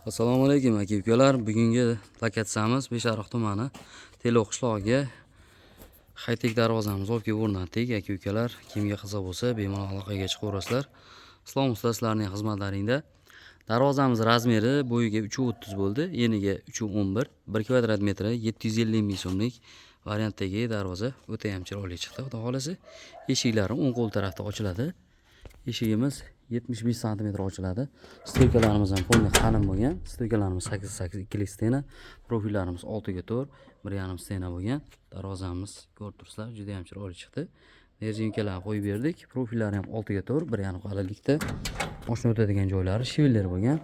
Assalomu alaykum aka-ukalar. Bugungi lokatsiyamiz Beshariq tumani Teloq qishlog'iga haytek darvozamizni olib kelib o'rnatdik aka-ukalar. Kimga qiziq bo'lsa, bemalol aloqaga chiqaverasizlar. Islom usta sizlarning xizmatlaringda. Darvozamiz razmeri bo'yiga 3.30 bo'ldi, eniga 3.11, 1 kvadrat metri 750 ming so'mlik variantdagi darvoza o'ta ham chiroyli chiqdi. Xudo xolasa, eshiklari o'ng qo'l tarafda ochiladi. Eshigimiz 75 sm ochiladi. Stoykalarimiz ham polni qalin bo'lgan. Stoykalarimiz 8 ikkilik stena, profillarimiz 6 ga 4, 1.5 stena bo'lgan. Darvozamiz ko'rib turibsizlar, juda ham chiroyli chiqdi. Nerjinkalar qo'yib berdik. Profillari ham 6 ga 4, 1.5 qalinlikda. Mashina o'tadigan joylari shivellar bo'lgan.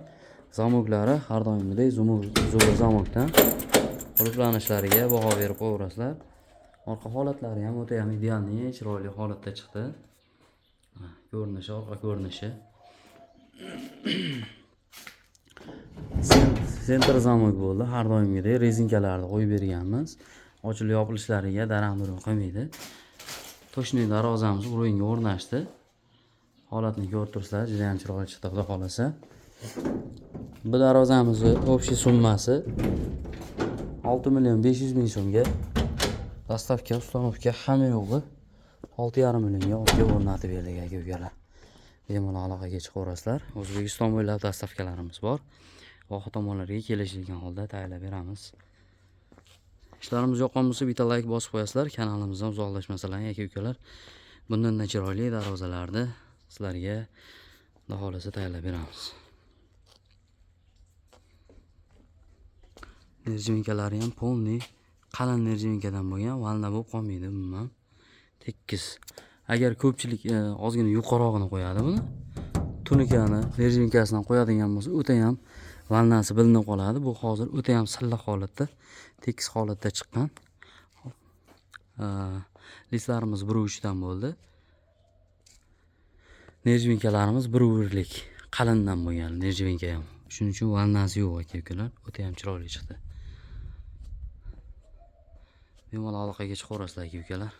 Zamoklari har doimgidek zo'r zamokdan. Qulflanishlariga baho berib qo'yaverasizlar. Orqa holatlari ham o'ta ham idealniy, chiroyli holatda chiqdi. Ko'rinishi, orqa ko'rinishi. Sentr zamok bo'ldi. Har doimgidek rezinkalarni qo'yib berganmiz. Ochilib yopilishlariga daram-durum qilmaydi. Toshning darvozamiz o'ringa o'rnashdi. Holatni ko'rib turibsizlar, juda ham chiroyli chiqdi, xudo xolasa. Bu darvozamizning общий summasi 6.500.000 so'mga. Dastavka, ustanovka hamma yo'g'i 6.5 millionga olib kelib o'rnatib berdik aka-ukalar. Bemalol aloqaga chiqaverasizlar. O'zbekiston bo'ylab dastavkalarimiz bor. Voha tomonlarga kelishilgan holda tayyorlab beramiz. Ishlarimiz yoqqan bo'lsa, bitta like bosib qo'yasizlar. Kanalimizdan uzoqlashmasalar aka-ukalar. Bundan chiroyli darvozalarni sizlarga xudo xolasa tayyorlab beramiz. Nerjinkalari ham polni qalin nerjinkadan bo'lgan, valna bo'lib qolmaydi umuman. Tekis. Agar ko'pchilik ozgina yuqorog'ini qo'yadi buni, tunikani, nerjinkasidan qo'yadigan bo'lsa, o'ta ham valnasi bilinib qoladi. Bu hozir o'ta ham silliq holatda, tekis holatda chiqqan. Listlarimiz 1.3 dan bo'ldi. Nerjinkalarimiz 1.1lik qalindan bo'lgan nerjinka ham. Shuning uchun valnasi yo'q aka-ukalar, o'ta ham chiroyli chiqdi. Bemalol aloqaga chiqaverasizlar aka-ukalar.